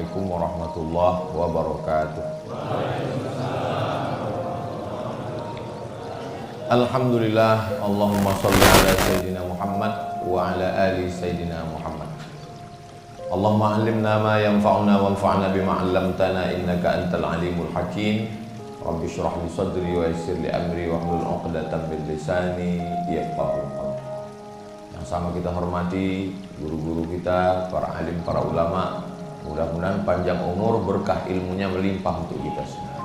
Assalamualaikum warahmatullahi wabarakatuh. Alhamdulillah, Allahumma sholli ala Sayyidina Muhammad wa ala ali Sayyidina Muhammad. Allahumma alimna ma yanfa'una wanfa'na bima 'allamtana innaka antal alimul hakim. Rabbi shrah li sadri wa yassir li amri wahlul 'uqdatam min lisani yafqahu qawli. Yang sama kita hormati guru-guru kita, para alim, para ulama. Mudah-mudahan panjang umur, berkah ilmunya melimpah untuk kita semua.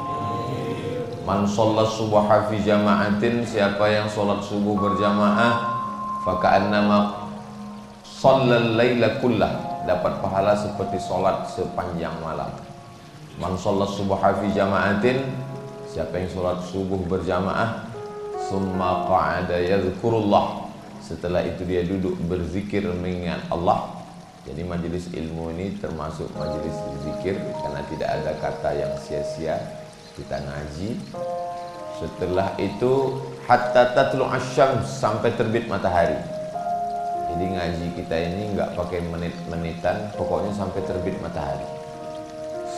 Man sholat subuha fi jama'atin, siapa yang sholat subuh berjamaah, faka'annama shallal laila kullah, dapat pahala seperti sholat sepanjang malam. Man sholat subuha fi jama'atin, siapa yang sholat subuh berjamaah, summa qa'ada yadhkurullah, setelah itu dia duduk berzikir mengingat Allah. Jadi majelis ilmu ini termasuk majelis zikir, karena tidak ada kata yang sia-sia. Kita ngaji, setelah itu hatta tatlu asyams, sampai terbit matahari. Jadi ngaji kita ini nggak pakai menit-menitan, pokoknya sampai terbit matahari.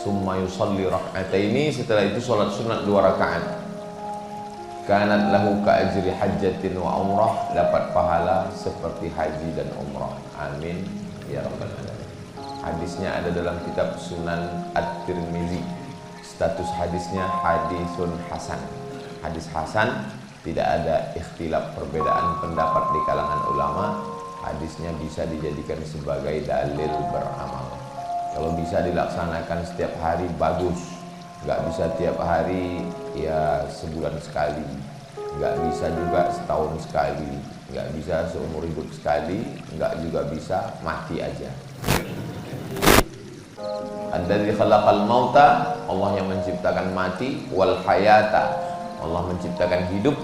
Summa yusalli rak'ataini, setelah itu sholat sunat 2 rakaat. Kanat lahu ka ajri hajjatin wa umrah, dapat pahala seperti haji dan umrah. Amin ya rabbal alamin. Hadisnya ada dalam kitab Sunan At-Tirmizi. Status hadisnya hadisun hasan. Hadis hasan, tidak ada ikhtilaf, perbedaan pendapat di kalangan ulama. Hadisnya bisa dijadikan sebagai dalil beramal. Kalau bisa dilaksanakan setiap hari bagus, nggak bisa tiap hari ya sebulan sekali, nggak bisa juga setahun sekali, nggak bisa seumur hidup sekali, nggak juga bisa mati aja. Alladzi khalaqal mauta, Allah yang menciptakan mati, wal hayata, Allah menciptakan hidup.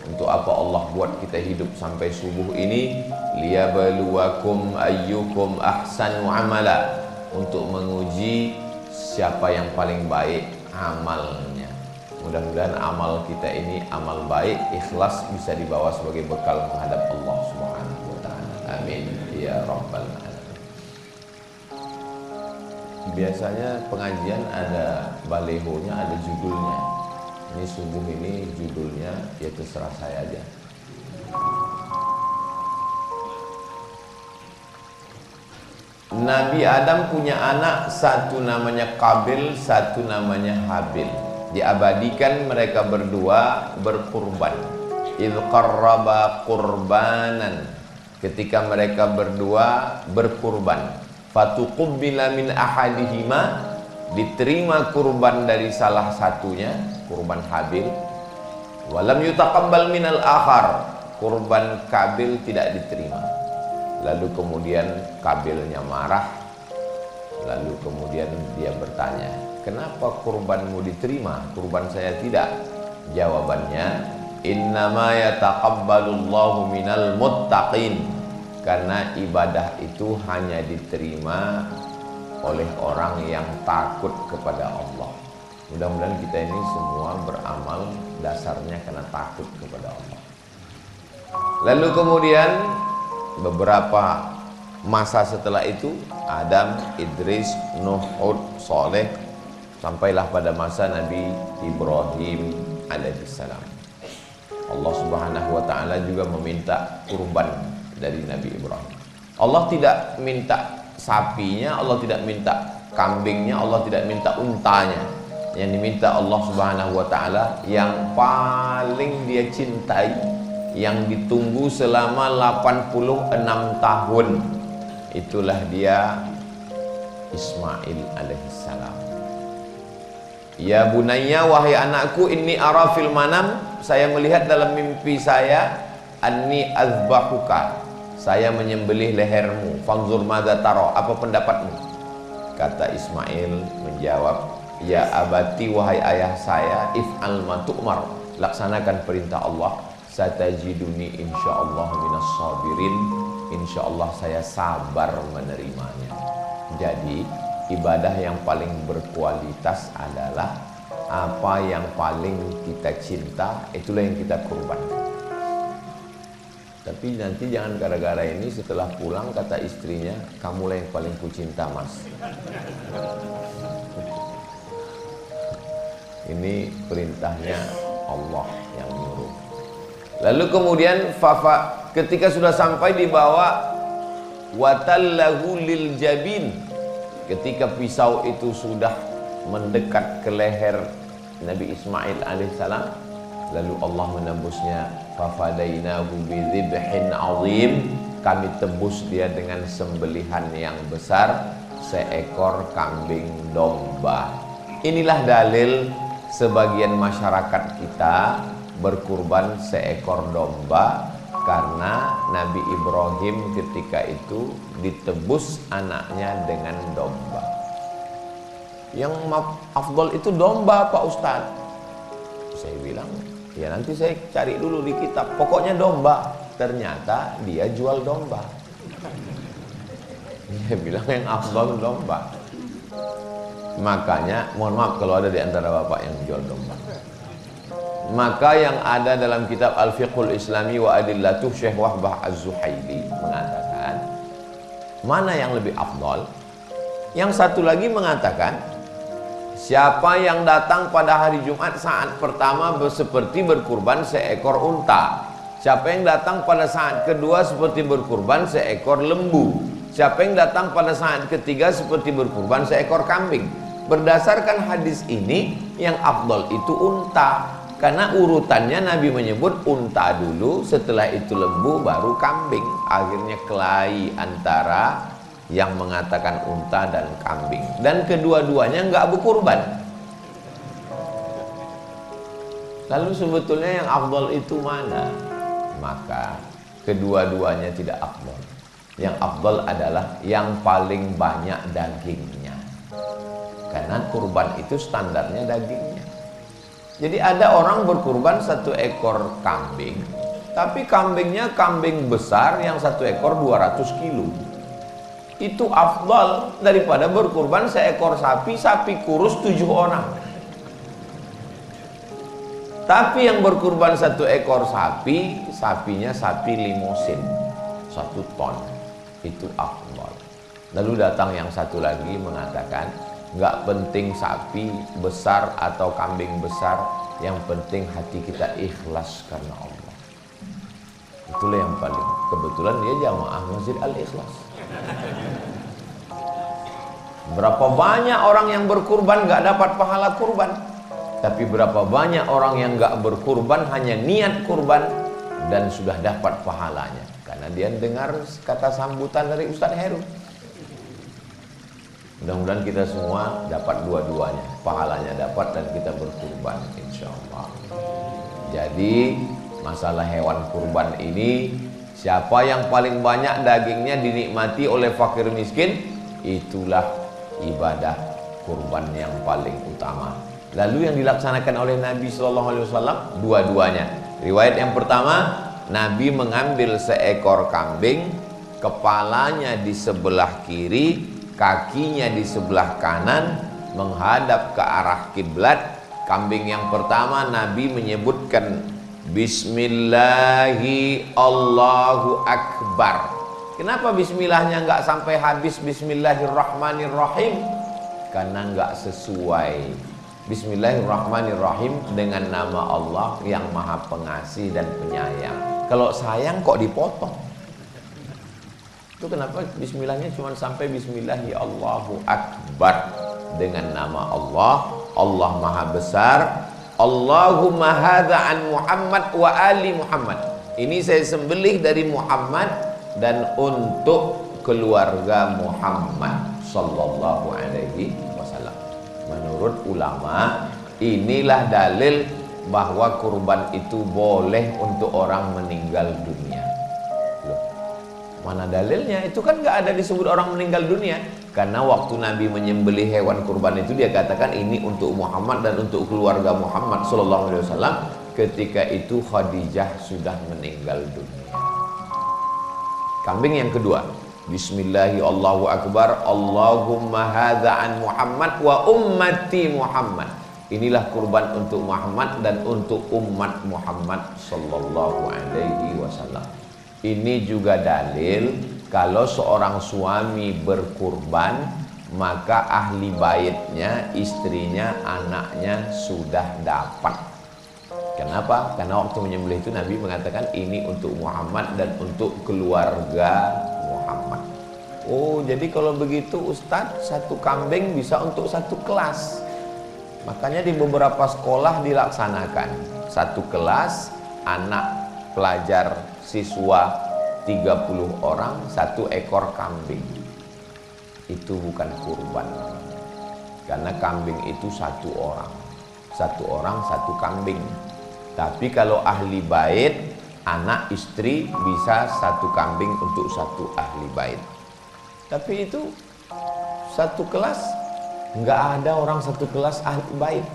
Untuk apa Allah buat kita hidup sampai subuh ini? Liyabluwakum ayyukum ahsanu amala, untuk menguji siapa yang paling baik amalnya. Mudah-mudahan amal kita ini amal baik, ikhlas, bisa dibawa sebagai bekal menghadap Allah Subhanahu wa taala. Amin ya rabbal alamin. Biasanya pengajian ada balehonya, ada judulnya. Ini subuh ini judulnya, ya terserah saya aja. Nabi Adam punya anak, satu namanya Qabil, satu namanya Habil. Diabadikan mereka berdua berkurban. Idz qarraba qurbanan, ketika mereka berdua berkurban. Fatuqubbila min ahadihima, diterima kurban dari salah satunya, kurban Habil. Walam yutaqabbal minal akhar, kurban Qabil tidak diterima. Lalu kemudian Qabilnya marah. Lalu kemudian dia bertanya, kenapa kurbanmu diterima, kurban saya tidak? Jawabannya, innama yataqabbalullahu minal muttaqin, karena ibadah itu hanya diterima oleh orang yang takut kepada Allah. Mudah-mudahan kita ini semua beramal dasarnya karena takut kepada Allah. Lalu kemudian beberapa masa setelah itu, Adam, Idris, Nuh, Hud, Saleh, sampailah pada masa Nabi Ibrahim alaihissalam. Allah Subhanahu wa taala juga meminta kurban dari Nabi Ibrahim. Allah tidak minta sapinya, Allah tidak minta kambingnya, Allah tidak minta untanya. Yang diminta Allah Subhanahu wa taala yang paling dia cintai, yang ditunggu selama 86 tahun, itulah dia Ismail alaihissalam. Ya bunayya, wahai anakku, inni ara fil manam, saya melihat dalam mimpi saya, anni azbahuka, saya menyembelih lehermu, fanzur madza tara, apa pendapatmu? Kata Ismail menjawab, ya abati, wahai ayah saya, if'al ma tu'mar, laksanakan perintah Allah, satajiduni insyaallah minas sabirin, insyaallah saya sabar menerimanya. Jadi ibadah yang paling berkualitas adalah apa yang paling kita cinta, itulah yang kita kurbankan. Tapi nanti jangan gara-gara ini setelah pulang kata istrinya, kamulah yang paling kucinta mas. Ini perintahnya Allah yang menyuruh. Lalu kemudian ketika sudah sampai di bawah watallahu lil jabin, ketika pisau itu sudah mendekat ke leher Nabi Ismail alaihissalam, lalu Allah menembusnya. Fafadainahu bidzibhin azim, kami tebus dia dengan sembelihan yang besar, seekor kambing domba. Inilah dalil sebagian masyarakat kita berkurban seekor domba, karena Nabi Ibrahim ketika itu ditebus anaknya dengan domba. Yang afdol itu domba Pak Ustadz. Saya bilang, ya nanti saya cari dulu di kitab, pokoknya domba. Ternyata dia jual domba. Dia bilang yang afdol domba. Makanya mohon maaf kalau ada di antara bapak yang jual domba. Maka yang ada dalam kitab Al-Fiqhul Islami wa Adillatuh, Syekh Wahbah Az-Zuhaili mengatakan, mana yang lebih afdol? Yang satu lagi mengatakan, siapa yang datang pada hari Jumat saat pertama seperti berkurban seekor unta. Siapa yang datang pada saat kedua seperti berkurban seekor lembu. Siapa yang datang pada saat ketiga seperti berkurban seekor kambing. Berdasarkan hadis ini, yang afdol itu unta. Karena urutannya Nabi menyebut unta dulu, setelah itu lembu, baru kambing. Akhirnya kelahi antara yang mengatakan unta dan kambing. Dan kedua-duanya enggak berkurban. Lalu sebetulnya yang afdal itu mana? Maka kedua-duanya tidak afdal. Yang afdal adalah yang paling banyak dagingnya. Karena kurban itu standarnya dagingnya. Jadi ada orang berkurban satu ekor kambing, tapi kambingnya kambing besar yang satu ekor 200 kilo. Itu afdal daripada berkurban seekor sapi, sapi kurus 7 orang. Tapi yang berkurban satu ekor sapi, sapinya sapi limosin 1 ton. Itu afdal. Lalu datang yang satu lagi mengatakan, nggak penting sapi besar atau kambing besar, yang penting hati kita ikhlas karena Allah. Itulah yang paling. Kebetulan dia jamaah Masjid Al-Ikhlas. Berapa banyak orang yang berkurban nggak dapat pahala kurban, tapi berapa banyak orang yang nggak berkurban hanya niat kurban dan sudah dapat pahalanya karena dia dengar kata sambutan dari Ustadz Heru. Mudah-mudahan kita semua dapat dua-duanya, pahalanya dapat dan kita berkurban insya Allah. Jadi masalah hewan kurban ini, siapa yang paling banyak dagingnya dinikmati oleh fakir miskin, itulah ibadah kurban yang paling utama. Lalu yang dilaksanakan oleh Nabi SAW dua-duanya. Riwayat yang pertama, Nabi mengambil seekor kambing, kepalanya di sebelah kiri, kakinya di sebelah kanan, menghadap ke arah kiblat. Kambing yang pertama Nabi menyebutkan Bismillahi Allahu Akbar. Kenapa bismillahnya nggak sampai habis Bismillahirrahmanirrahim? Karena nggak sesuai. Bismillahirrahmanirrahim dengan nama Allah yang maha pengasih dan penyayang. Kalau sayang kok dipotong? Itu kenapa bismillahnya cuma sampai Bismillahi Allahu Akbar, dengan nama Allah, Allah maha besar. Allahumma hadza an Muhammad wa ali Muhammad. Ini saya sembelih dari Muhammad dan untuk keluarga Muhammad sallallahu alaihi wasallam. Menurut ulama, inilah dalil bahwa kurban itu boleh untuk orang meninggal dunia. Mana dalilnya? Itu kan nggak ada disebut orang meninggal dunia. Karena waktu Nabi menyembelih hewan kurban itu, dia katakan ini untuk Muhammad dan untuk keluarga Muhammad sallallahu alaihi wasallam. Ketika itu Khadijah sudah meninggal dunia. Kambing yang kedua, Bismillahi Allahu Akbar, Allahumma hadza an Muhammad wa ummati Muhammad. Inilah kurban untuk Muhammad dan untuk umat Muhammad sallallahu alaihi wasallam. Ini juga dalil kalau seorang suami berkurban, maka ahli baitnya, istrinya, anaknya sudah dapat. Kenapa? Karena waktu menyembelih itu Nabi mengatakan ini untuk Muhammad dan untuk keluarga Muhammad. Oh, jadi kalau begitu Ustadz, satu kambing bisa untuk satu kelas. Makanya di beberapa sekolah dilaksanakan satu kelas, anak pelajar siswa 30 orang, satu ekor kambing. Itu bukan kurban, karena kambing itu satu orang satu kambing. Tapi kalau ahli bait, anak istri bisa satu kambing untuk satu ahli bait. Tapi itu satu kelas, nggak ada orang satu kelas ahli bait.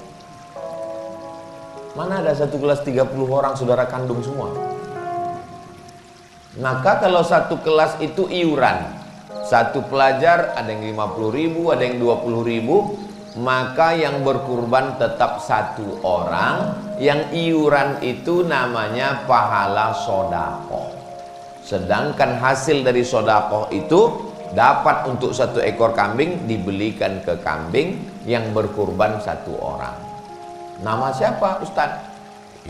Mana ada satu kelas 30 orang saudara kandung semua. Maka kalau satu kelas itu iuran, satu pelajar ada yang 50.000, ada yang 20.000, maka yang berkurban tetap satu orang. Yang iuran itu namanya pahala sodakoh. Sedangkan hasil dari sodakoh itu dapat untuk satu ekor kambing dibelikan ke kambing yang berkurban satu orang. Nama siapa Ustadz?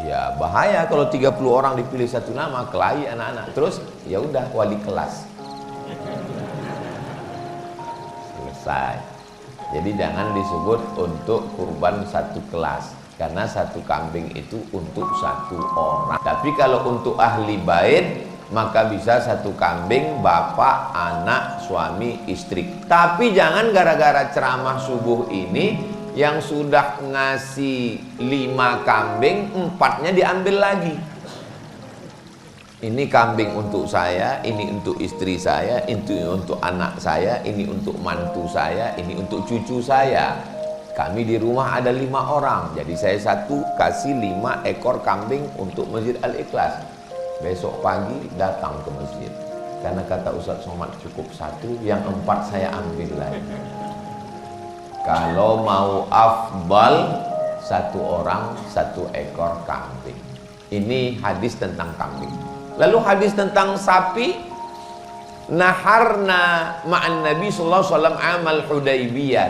Ya bahaya kalau 30 orang dipilih satu nama, kelahi anak-anak. Terus ya udah wali kelas. Selesai. Jadi jangan disebut untuk kurban satu kelas, karena satu kambing itu untuk satu orang. Tapi kalau untuk ahli bait, maka bisa satu kambing, bapak, anak, suami, istri. Tapi jangan gara-gara ceramah subuh ini yang sudah ngasih 5 kambing, 4-nya diambil lagi. Ini kambing untuk saya, ini untuk istri saya, ini untuk anak saya, ini untuk mantu saya, ini untuk cucu saya. Kami di rumah ada 5 orang, jadi saya satu kasih 5 ekor kambing untuk Masjid Al-Ikhlas. Besok pagi datang ke masjid, karena kata Ustaz Somad cukup satu, yang 4 saya ambil lagi. Kalau mau afdal, satu orang 1 ekor kambing. Ini hadis tentang kambing. Lalu hadis tentang sapi, naharna ma'an Nabi sallallahu alaihi wasallam amal Hudaybiyah.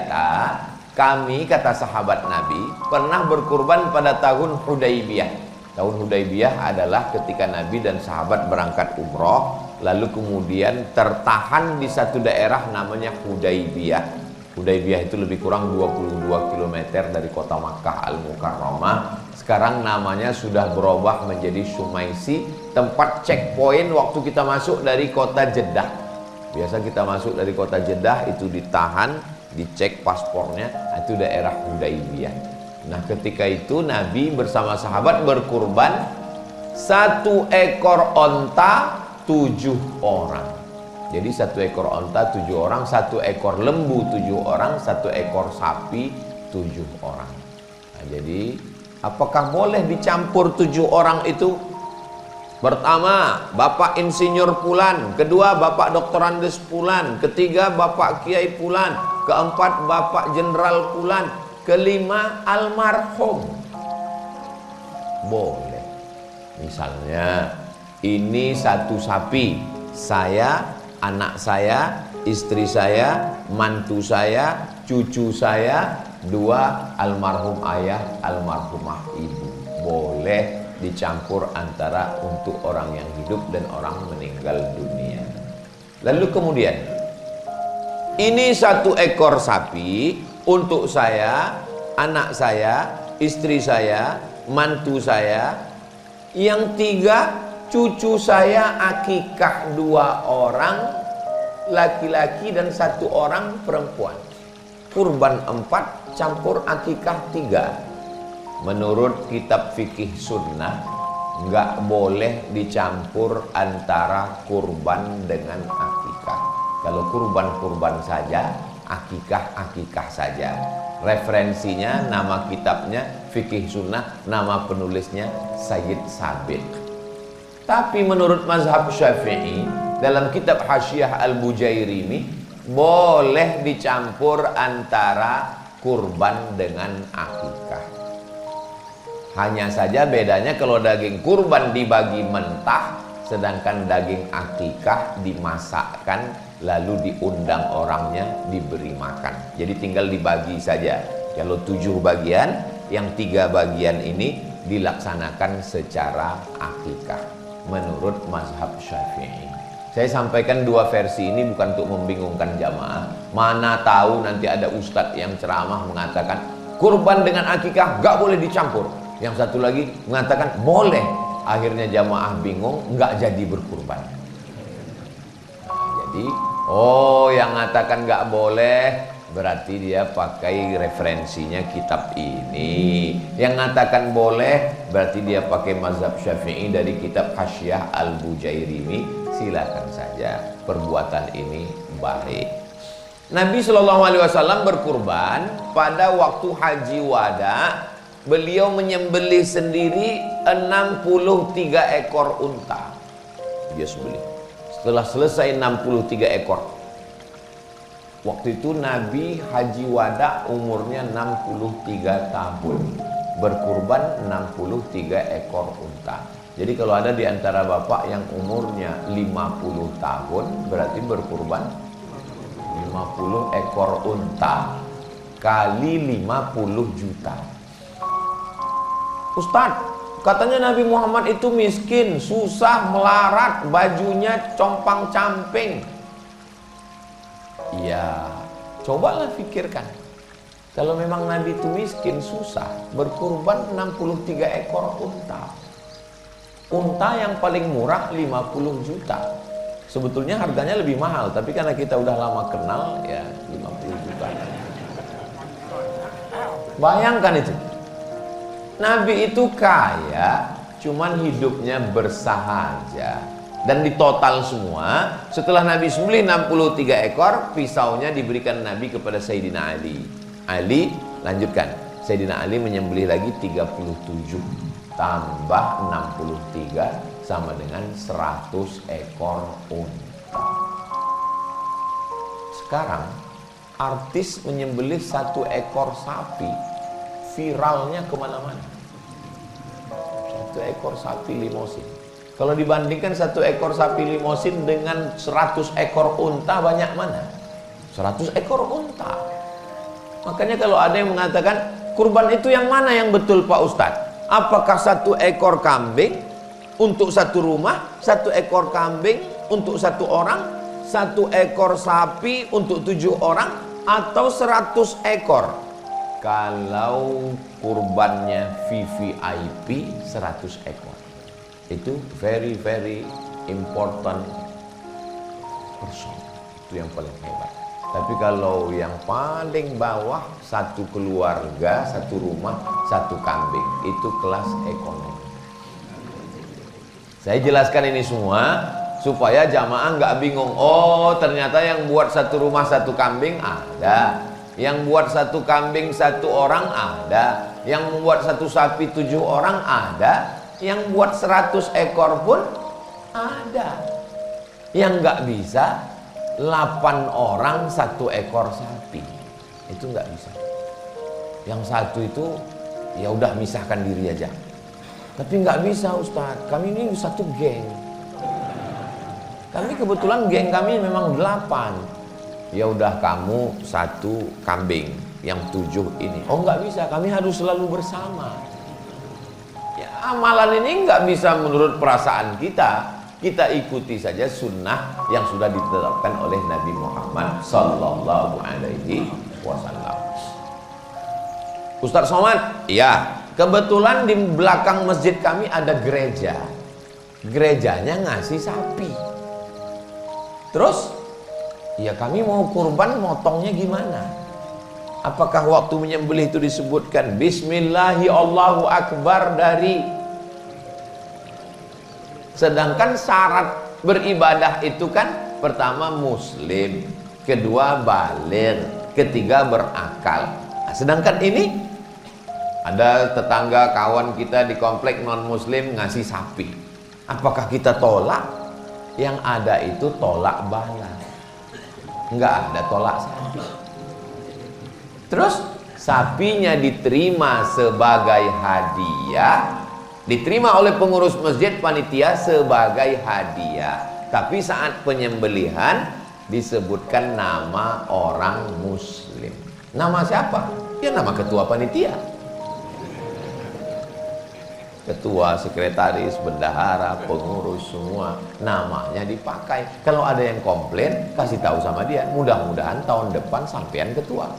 Kami, kata sahabat Nabi, pernah berkurban pada tahun Hudaybiyah. Tahun Hudaybiyah adalah ketika Nabi dan sahabat berangkat umroh, lalu kemudian tertahan di satu daerah namanya Hudaybiyah. Hudaybiyah itu lebih kurang 22 km dari kota Makkah Al-Mukarramah. Sekarang namanya sudah berubah menjadi Sumaisi, tempat checkpoint waktu kita masuk dari kota Jeddah. Biasa kita masuk dari kota Jeddah itu ditahan, dicek paspornya, itu daerah Hudaybiyah. Nah ketika itu Nabi bersama sahabat berkurban 1 ekor onta 7 orang. Jadi 1 ekor onta 7 orang, 1 ekor lembu 7 orang, 1 ekor sapi 7 orang. Nah, jadi apakah boleh dicampur 7 orang itu? Pertama, Bapak Insinyur Pulan, kedua Bapak Doktor Andes Pulan, ketiga Bapak Kiai Pulan, keempat Bapak Jenderal Pulan, kelima almarhum. Boleh. Misalnya ini 1 sapi, saya, anak saya, istri saya, mantu saya, cucu saya, 2 almarhum ayah, almarhumah ibu. Boleh dicampur antara untuk orang yang hidup dan orang meninggal dunia. Lalu kemudian ini 1 ekor sapi untuk saya, anak saya, istri saya, mantu saya. Yang 3 cucu saya akikah 2 orang laki-laki dan 1 orang perempuan. Kurban 4 campur akikah 3. Menurut kitab fikih sunnah nggak boleh dicampur antara kurban dengan akikah. Kalau kurban-kurban saja, akikah-akikah saja. Referensinya, nama kitabnya fikih sunnah, nama penulisnya Sayyid Sabit. Tapi menurut mazhab Syafi'i, dalam kitab Hasyiah Al-Bujairimi, boleh dicampur antara kurban dengan akikah. Hanya saja bedanya kalau daging kurban dibagi mentah, sedangkan daging akikah dimasakkan lalu diundang orangnya, diberi makan. Jadi tinggal dibagi saja. Kalau 7 bagian, yang 3 bagian ini dilaksanakan secara akikah menurut mazhab Syafi'i. Saya sampaikan 2 versi ini bukan untuk membingungkan jamaah. Mana tahu nanti ada ustadz yang ceramah mengatakan kurban dengan akikah gak boleh dicampur, yang satu lagi mengatakan boleh. Akhirnya jamaah bingung, nggak jadi berkurban. Jadi yang mengatakan nggak boleh berarti dia pakai referensinya kitab ini. Yang mengatakan boleh berarti dia pakai mazhab Syafi'i dari kitab Hasyiah Al-Bujairimi. Silakan saja, perbuatan ini baik. Nabi SAW berkurban pada waktu haji wada. Beliau menyembelih sendiri 63 ekor unta. Dia sembelih. Setelah selesai 63 ekor. Waktu itu Nabi haji wada umurnya 63 tahun. Berkurban 63 ekor unta. Jadi kalau ada di antara bapak yang umurnya 50 tahun, berarti berkurban 50 ekor unta kali 50 juta. Ustadz, katanya Nabi Muhammad itu miskin, susah, melarat, bajunya compang-camping. Ya, cobalah pikirkan. Kalau memang Nabi itu miskin, susah, berkurban 63 ekor unta. Unta yang paling murah 50 juta. Sebetulnya harganya lebih mahal, tapi karena kita udah lama kenal, ya 50 juta. Bayangkan itu. Nabi itu kaya, cuman hidupnya bersahaja. Dan di total semua, setelah Nabi sembelih 63 ekor, pisaunya diberikan Nabi kepada Sayyidina Ali. Ali lanjutkan. Sayyidina Ali menyembelih lagi 37 tambah 63 sama dengan 100 ekor unta. Sekarang artis menyembelih 1 ekor sapi, viralnya kemana-mana. 1 ekor sapi limosin. Kalau dibandingkan 1 ekor sapi limosin dengan 100 ekor unta, banyak mana? 100 ekor unta. Makanya kalau ada yang mengatakan kurban itu yang mana yang betul Pak Ustadz? Apakah 1 ekor kambing untuk 1 rumah, 1 ekor kambing untuk 1 orang, 1 ekor sapi untuk 7 orang, atau 100 ekor? Kalau kurbannya VVIP 100 ekor. Itu very important person. Itu yang paling hebat. Tapi kalau yang paling bawah, 1 keluarga, 1 rumah, 1 kambing, itu kelas ekonomi. Saya jelaskan ini semua supaya jamaah nggak bingung. Oh, ternyata yang buat 1 rumah 1 kambing ada. Yang buat 1 kambing 1 orang ada. Yang membuat 1 sapi 7 orang ada. Yang buat 100 ekor pun ada. Yang nggak bisa 8 orang 1 ekor sapi. Itu nggak bisa. Yang 1 itu ya udah misahkan diri aja. Tapi nggak bisa Ustadz. Kami ini 1 geng. Kami kebetulan geng kami memang 8. Ya udah kamu 1 kambing, yang 7 ini. Oh nggak bisa, kami harus selalu bersama. Ya amalan ini nggak bisa menurut perasaan kita. Kita ikuti saja sunnah yang sudah ditetapkan oleh Nabi Muhammad Sallallahu Alaihi Wasallam. Ustadz Somad, ya kebetulan di belakang masjid kami ada gereja. Gerejanya ngasih sapi. Terus ya kami mau kurban, motongnya gimana? Apakah waktu menyembelih itu disebutkan Bismillahi Allahu Akbar dari? Sedangkan syarat beribadah itu kan pertama muslim, kedua baligh, ketiga berakal. Nah, sedangkan ini ada tetangga kawan kita di komplek non muslim ngasih sapi. Apakah kita tolak? Yang ada itu tolak bala. Enggak ada tolak sapi. Terus sapinya diterima sebagai hadiah, diterima oleh pengurus masjid panitia sebagai hadiah. Tapi saat penyembelihan disebutkan nama orang muslim. Nama siapa? Ya nama ketua panitia, ketua, sekretaris, bendahara, pengurus, semua namanya dipakai. Kalau ada yang komplain, kasih tahu sama dia, mudah-mudahan tahun depan sampean ketua.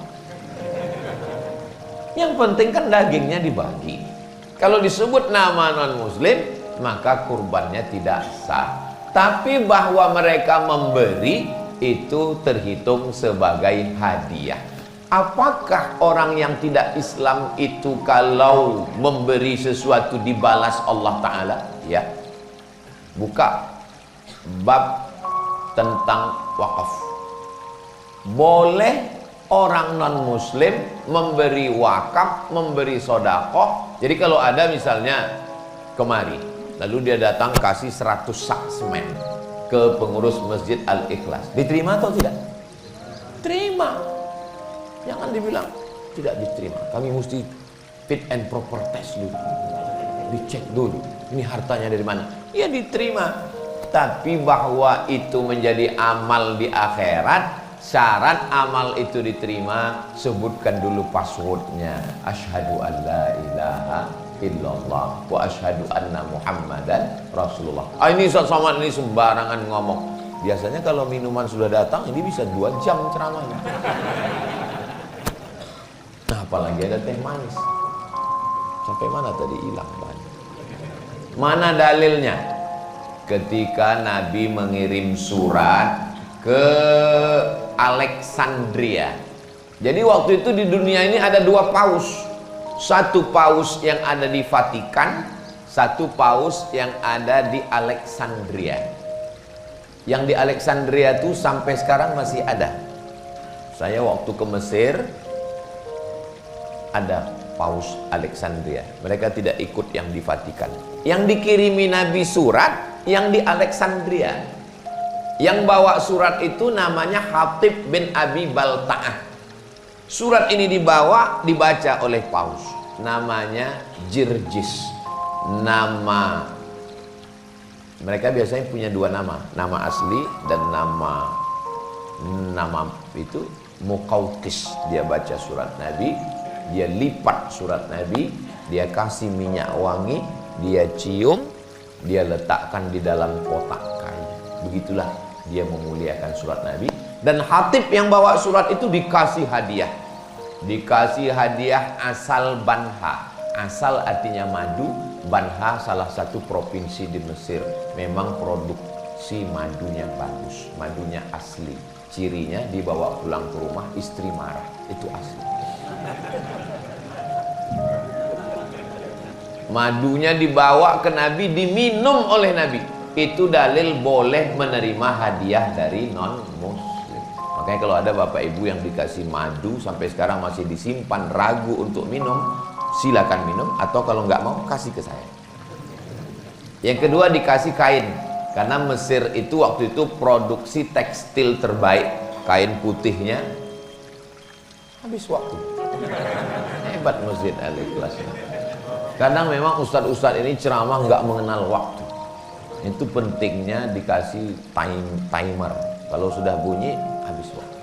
Yang penting kan dagingnya dibagi. Kalau disebut nama non-muslim, maka kurbannya tidak sah. Tapi bahwa mereka memberi, itu terhitung sebagai hadiah. Apakah orang yang tidak Islam itu kalau memberi sesuatu dibalas Allah Ta'ala? Ya. Buka bab tentang wakaf. Boleh orang non-muslim memberi wakaf, memberi sodakoh. Jadi kalau ada misalnya kemari, lalu dia datang kasih 100 sak semen ke pengurus Masjid Al-Ikhlas, diterima atau tidak? Terima. Jangan dibilang tidak diterima. Kami mesti fit and proper test dulu, dicek dulu, ini hartanya dari mana. Ya diterima. Tapi bahwa itu menjadi amal di akhirat, syarat amal itu diterima, sebutkan dulu passwordnya. Asyhadu an la ilaha illallah wa asyhadu anna muhammadan rasulullah. Ini Ustaz Somad ini sembarangan ngomong. Biasanya kalau minuman sudah datang, ini bisa 2 jam ceramahnya. Nah, apalagi ada teh manis. Sampai mana tadi hilang banyak. Mana dalilnya? Ketika Nabi mengirim surat ke Alexandria. Jadi waktu itu di dunia ini ada 2 paus. Satu paus yang ada di Vatikan, satu paus yang ada di Alexandria. Yang di Alexandria itu sampai sekarang masih ada. Saya waktu ke Mesir, ada paus Alexandria. Mereka tidak ikut yang di Vatikan. Yang dikirimi Nabi surat yang di Alexandria. Yang bawa surat itu namanya Hatib bin Abi Balta'ah. Surat ini dibaca oleh paus. Namanya Jirjis. Nama mereka biasanya punya 2 nama, nama asli dan nama itu Muqawqis. Dia baca surat Nabi, dia lipat surat Nabi, dia kasih minyak wangi, dia cium, dia letakkan di dalam kotak kayu. Begitulah dia memuliakan surat Nabi. Dan Hatib yang bawa surat itu dikasih hadiah. Dikasih hadiah asal Banha. Asal artinya madu. Banha salah satu provinsi di Mesir. Memang produksi madunya bagus, madunya asli. Cirinya dibawa pulang ke rumah, istri marah. Itu asli. Madunya dibawa ke Nabi, diminum oleh Nabi. Itu dalil boleh menerima hadiah dari non-muslim. Makanya kalau ada bapak ibu yang dikasih madu sampai sekarang masih disimpan, ragu untuk minum, silakan minum. Atau kalau nggak mau, kasih ke saya. Yang kedua dikasih kain. Karena Mesir itu waktu itu produksi tekstil terbaik. Kain putihnya habis waktu. Hebat Masjid Al-Ikhlas. Kadang memang ustadz-ustadz ini ceramah nggak mengenal waktu. Itu pentingnya dikasih timer. Kalau sudah bunyi, habis waktu.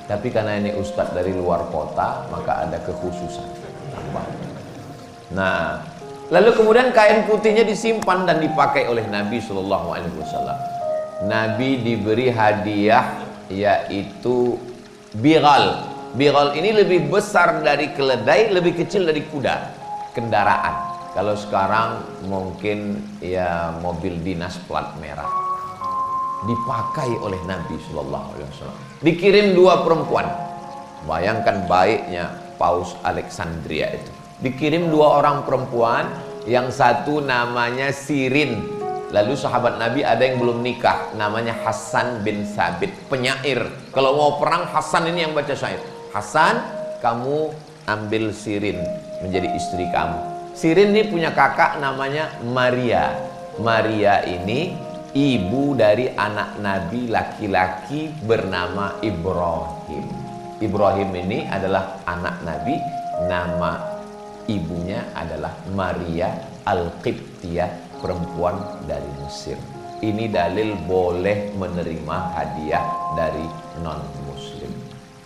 Tapi karena ini ustadz dari luar kota, maka ada kekhususan. Nah, lalu kemudian kain putihnya disimpan dan dipakai oleh Nabi SAW. Nabi diberi hadiah yaitu bighal. Bighal ini lebih besar dari keledai, lebih kecil dari kuda. Kendaraan. Kalau sekarang mungkin ya mobil dinas plat merah. Dipakai oleh Nabi SAW. Dikirim 2 perempuan. Bayangkan baiknya paus Alexandria itu. Dikirim 2 orang perempuan. Yang satu namanya Sirin. Lalu sahabat Nabi ada yang belum nikah, namanya Hasan bin Sabit, penyair. Kalau mau perang, Hasan ini yang baca syair. Hasan, kamu ambil Sirin menjadi istri kamu. Sirin ini punya kakak namanya Maria. Maria ini ibu dari anak Nabi laki-laki bernama Ibrahim. Ibrahim ini adalah anak Nabi, nama ibunya adalah Maria Al-Qibtiyah, perempuan dari Mesir. Ini dalil boleh menerima hadiah dari non muslim.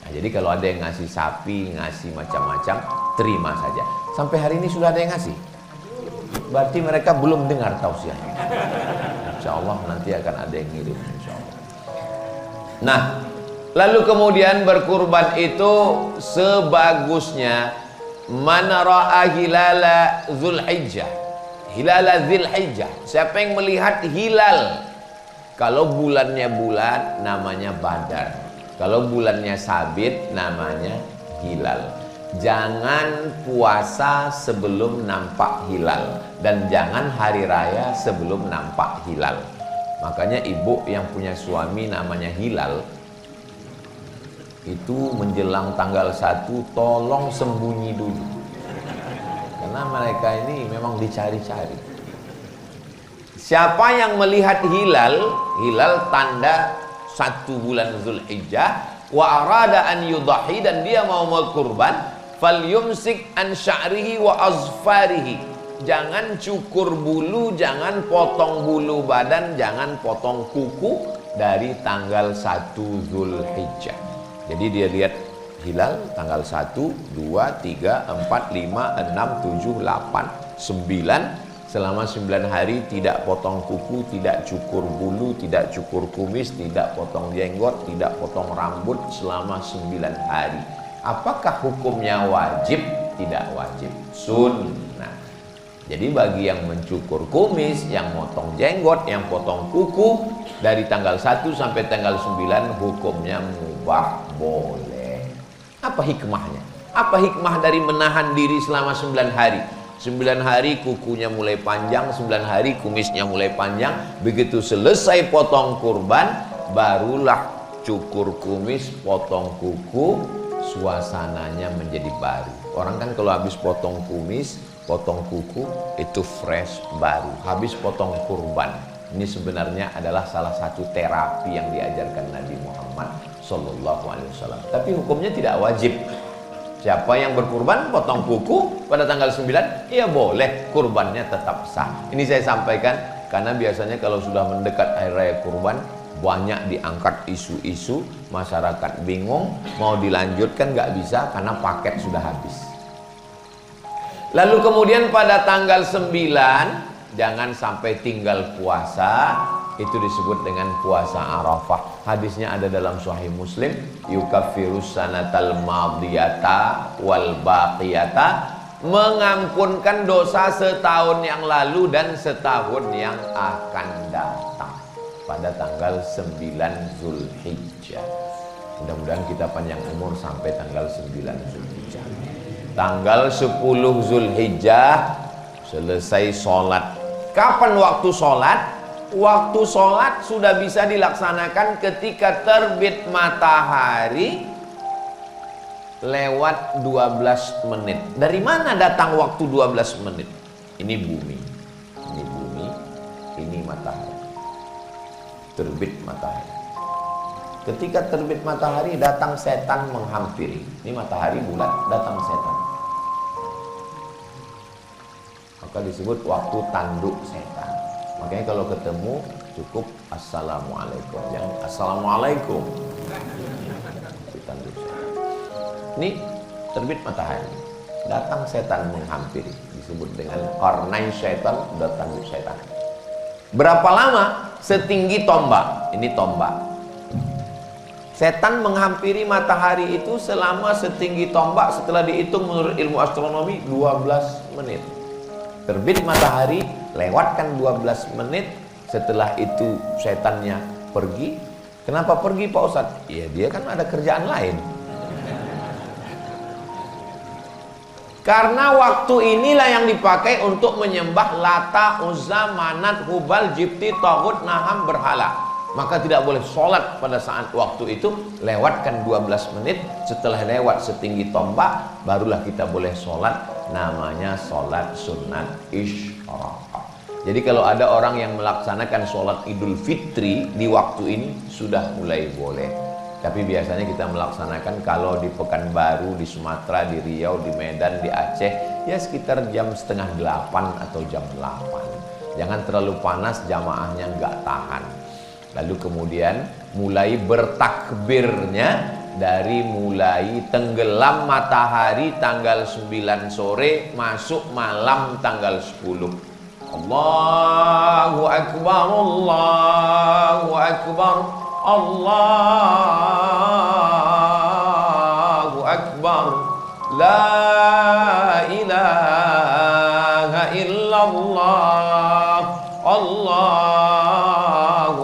Nah, jadi kalau ada yang ngasih sapi, ngasih macam-macam, terima saja. Sampai hari ini sudah ada yang ngasih. Berarti mereka belum dengar tausiahnya. Insya Allah nanti akan ada yang ngirim, insya Allah. Nah, lalu kemudian berkurban itu sebagusnya man ra'a hilala Zulhijjah. Hilala Zulhijjah. Siapa yang melihat hilal? Kalau bulannya bulan namanya Badar. Kalau bulannya sabit namanya hilal. Jangan puasa sebelum nampak hilal dan jangan hari raya sebelum nampak hilal. Makanya ibu yang punya suami namanya Hilal itu menjelang tanggal 1 tolong sembunyi dulu. Karena mereka ini memang dicari-cari. Siapa yang melihat hilal, hilal tanda 1 bulan Zulhijjah, wa arada an yudahi, dan dia mau berkurban, falyumsik an sya'rihi wa azfarihi. Jangan cukur bulu, jangan potong bulu badan, jangan potong kuku dari tanggal 1 Zulhijjah. Jadi dia lihat hilal tanggal 1, 2, 3, 4, 5, 6, 7, 8, 9. Selama 9 hari tidak potong kuku, tidak cukur bulu, tidak cukur kumis, tidak potong jenggot, tidak potong rambut selama 9 hari. Apakah hukumnya wajib? Tidak wajib, sunnah. Jadi bagi yang mencukur kumis, yang potong jenggot, yang potong kuku dari tanggal 1 sampai tanggal 9 hukumnya mubah, boleh. Apa hikmahnya? Apa hikmah dari menahan diri selama 9 hari? 9 hari kukunya mulai panjang, 9 hari kumisnya mulai panjang. Begitu selesai potong kurban, barulah cukur kumis, potong kuku, suasananya menjadi baru. Orang kan kalau habis potong kumis, potong kuku, itu fresh, baru. Habis potong kurban. Ini sebenarnya adalah salah satu terapi yang diajarkan Nabi Muhammad SAW. Tapi hukumnya tidak wajib. Siapa yang berkurban potong kuku pada tanggal 9, ya boleh, kurbannya tetap sah. Ini saya sampaikan karena biasanya kalau sudah mendekat hari raya kurban, banyak diangkat isu-isu, masyarakat bingung, mau dilanjutkan nggak bisa karena paket sudah habis. Lalu kemudian pada tanggal 9, jangan sampai tinggal puasa. Itu disebut dengan puasa Arafah. Hadisnya ada dalam Sahih Muslim, yukaffirus sanatal madiyata wal baqiyata, mengampunkan dosa setahun yang lalu dan setahun yang akan datang pada tanggal 9 Zulhijjah. Mudah-mudahan kita panjang umur sampai tanggal 9 Zulhijjah. Tanggal 10 Zulhijjah selesai sholat. Kapan waktu sholat? Waktu sholat sudah bisa dilaksanakan ketika terbit matahari lewat 12 menit. Dari mana datang waktu 12 menit? Ini bumi. Ini bumi, ini matahari. Terbit matahari. Ketika terbit matahari datang setan menghampiri. Ini matahari bulat, datang setan. Maka disebut waktu tanduk setan. Makanya kalau ketemu cukup assalamualaikum, jangan assalamualaikum. Ini terbit matahari, datang setan menghampiri, disebut dengan qarnain syaitan, datang setan. Berapa lama? Setinggi tombak. Ini tombak. Setan menghampiri matahari itu selama setinggi tombak. Setelah dihitung menurut ilmu astronomi 12 menit. Terbit matahari, lewatkan 12 menit. Setelah itu setannya pergi. Kenapa pergi Pak Ustadz? Ya dia kan ada kerjaan lain. Karena waktu inilah yang dipakai untuk menyembah Lata, Uzza, Manat, Hubal, Jibti, Taghut, Naham, berhala. Maka tidak boleh sholat pada saat waktu itu. Lewatkan 12 menit. Setelah lewat setinggi tombak, barulah kita boleh sholat. Namanya sholat sunat isyraqah. Jadi kalau ada orang yang melaksanakan sholat Idul Fitri di waktu ini, sudah mulai boleh. Tapi biasanya kita melaksanakan kalau di Pekanbaru, di Sumatera, di Riau, di Medan, di Aceh, ya sekitar jam setengah 8 atau jam 8. Jangan terlalu panas, jamaahnya nggak tahan. Lalu kemudian mulai bertakbirnya dari mulai tenggelam matahari tanggal 9 sore masuk malam tanggal 10. Allahu Akbar, Allahu Akbar, Allahu Akbar, la ilaha illallah, Allahu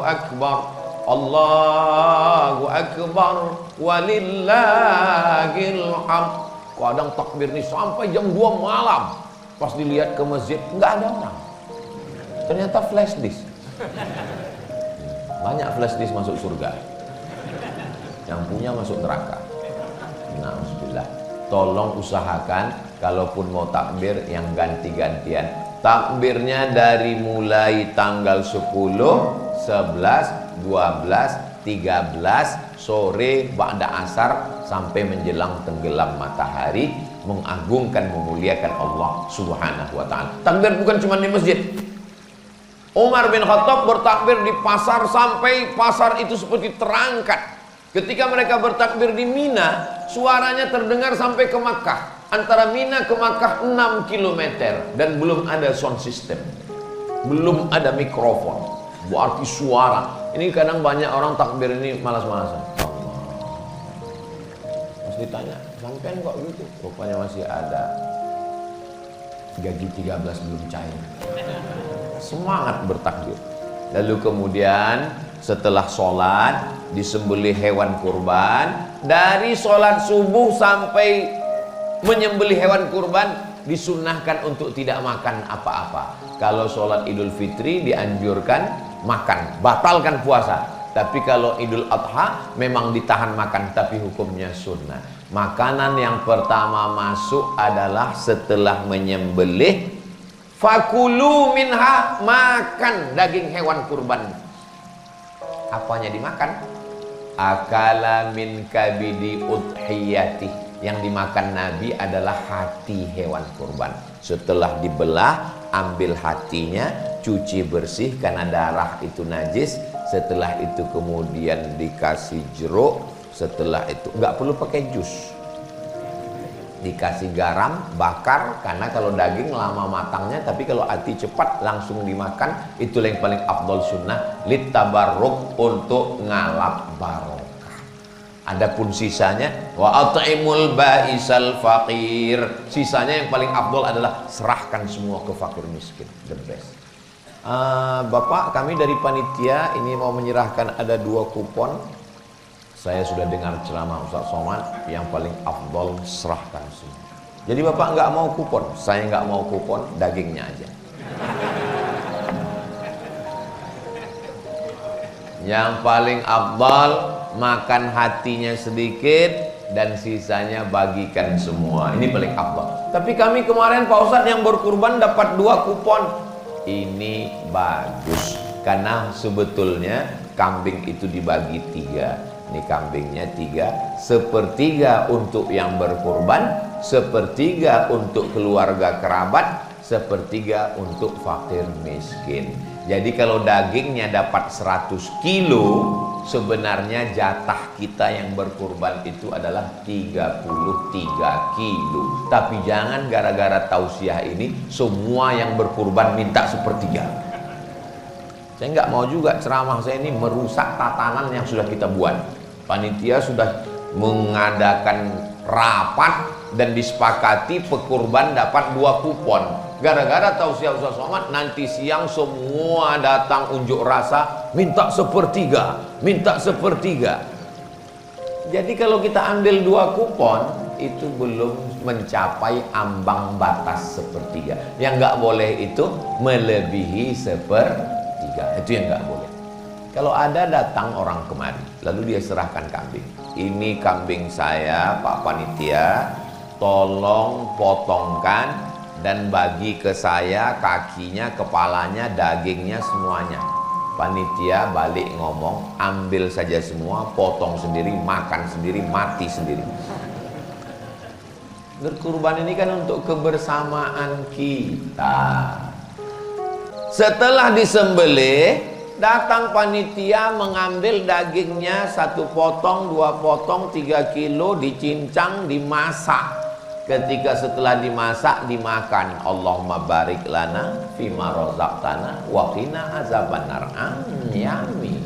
Akbar, Allahu Akbar, walillahil hamd. Kadang takbir nih sampai jam 2 malam. Pas dilihat ke masjid nggak ada orang. Ternyata flash disk. Banyak flash disk masuk surga. Yang punya masuk neraka. Nauzubillah. Tolong usahakan kalaupun mau takbir yang ganti-gantian. Takbirnya dari mulai tanggal 10, 11, 12, 13 sore ba'da asar sampai menjelang tenggelam matahari, mengagungkan, memuliakan Allah Subhanahu wa ta'ala. Takbir bukan cuma di masjid. Umar bin Khattab bertakbir di pasar sampai pasar itu seperti terangkat. Ketika mereka bertakbir di Mina, suaranya terdengar sampai ke Makkah. Antara Mina ke Makkah 6 km dan belum ada sound system. Belum ada mikrofon. Berarti suara. Ini kadang banyak orang takbir ini malas-malasan. Pas ditanya, sampean kok gitu? Rupanya masih ada gaji 13 belum cair. Semangat bertakbir. Lalu kemudian setelah sholat disembelih hewan kurban. Dari sholat subuh sampai menyembelih hewan kurban disunnahkan untuk tidak makan apa-apa. Kalau sholat Idul Fitri dianjurkan makan, batalkan puasa. Tapi kalau Idul Adha memang ditahan makan, tapi hukumnya sunnah. Makanan yang pertama masuk adalah setelah menyembelih, fakulu minha, makan daging hewan kurban. Apanya dimakan? Akala min kabidi udhiyati. Yang dimakan Nabi adalah hati hewan kurban. Setelah dibelah, ambil hatinya, cuci bersih karena darah itu najis. Setelah itu kemudian dikasih jeruk. Setelah itu nggak perlu pakai jus. Dikasih garam, bakar, karena kalau daging lama matangnya, tapi kalau hati cepat langsung dimakan. Itulah yang paling afdol sunnah, litabarruk, untuk ngalap barokah. Adapun sisanya, wa at'imul ba'isal faqir, sisanya yang paling afdol adalah serahkan semua ke fakir miskin, the best. Bapak, kami dari panitia ini mau menyerahkan ada 2 kupon. Saya sudah dengar ceramah Ustaz Somad, yang paling afdol serahkan semua. Jadi Bapak nggak mau kupon, saya nggak mau kupon, dagingnya aja. Yang paling afdal makan hatinya sedikit dan sisanya bagikan semua. Ini paling afdal. Tapi kami kemarin Pak Ustadz yang berkurban dapat 2 kupon. Ini bagus karena sebetulnya kambing itu dibagi 3. Ini kambingnya 3, sepertiga untuk yang berkurban, sepertiga untuk keluarga kerabat, sepertiga untuk fakir miskin. Jadi kalau dagingnya dapat 100 kilo, sebenarnya jatah kita yang berkurban itu adalah 33 kilo. Tapi jangan gara-gara tausiah ini semua yang berkurban minta sepertiga. Saya nggak mau juga ceramah saya ini merusak tatanan yang sudah kita buat. Panitia sudah mengadakan rapat dan disepakati pekurban dapat 2 kupon. Gara-gara tausiah Ustaz Somad, nanti siang semua datang unjuk rasa minta sepertiga, minta sepertiga. Jadi kalau kita ambil 2 kupon itu belum mencapai ambang batas sepertiga. Yang nggak boleh itu melebihi sepertiga. Itu yang nggak boleh. Kalau ada datang orang kemari, lalu dia serahkan kambing. Ini kambing saya, Pak Panitia, tolong potongkan dan bagi ke saya kakinya, kepalanya, dagingnya, semuanya. Panitia balik ngomong, ambil saja semua, potong sendiri, makan sendiri, mati sendiri. Berkurban ini kan untuk kebersamaan kita. Setelah disembelih, datang panitia mengambil dagingnya 1 potong, 2 potong, 3 kilo, dicincang, dimasak. Ketika setelah dimasak, dimakan. Allahumma barik lana fima razaqtana wa qina azabannar. Yummy.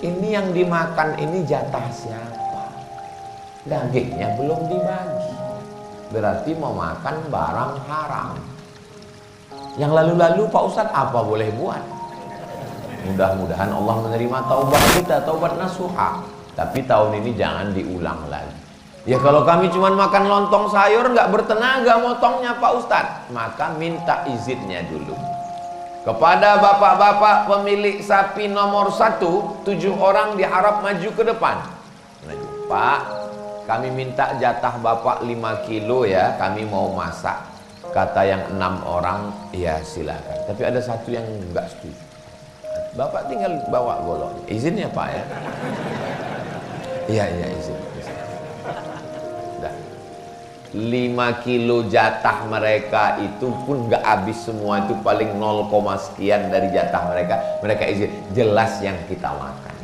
Ini yang dimakan ini jatah siapa? Dagingnya belum dibagi. Berarti mau makan barang haram. Yang lalu-lalu Pak Ustadz apa boleh buat? Mudah-mudahan Allah menerima taubat kita, taubat nasuha. Tapi tahun ini jangan diulang lagi. Ya kalau kami cuma makan lontong sayur nggak bertenaga motongnya Pak Ustadz, maka minta izinnya dulu kepada bapak-bapak pemilik sapi nomor 1, 7 orang diharap maju ke depan. Pak, kami minta jatah bapak 5 kilo ya, kami mau masak. Kata yang 6 orang, ya silakan. Tapi ada 1 yang nggak setuju. Bapak tinggal bawa goloknya. Izin ya Pak ya? Iya izin. 5 kilo jatah mereka itu pun nggak habis semua, itu paling 0, sekian dari jatah mereka izin, jelas yang kita makan.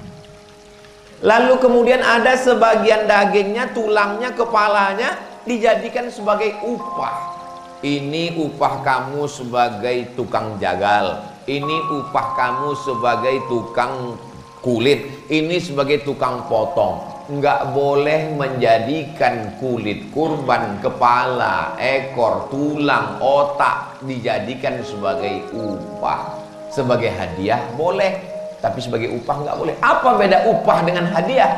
Lalu kemudian ada sebagian dagingnya, tulangnya, kepalanya dijadikan sebagai upah. Ini upah kamu sebagai tukang jagal, ini upah kamu sebagai tukang kulit, ini sebagai tukang potong. Nggak boleh menjadikan kulit kurban, kepala, ekor, tulang, otak dijadikan sebagai upah. Sebagai hadiah boleh, tapi sebagai upah nggak boleh. Apa beda upah dengan hadiah?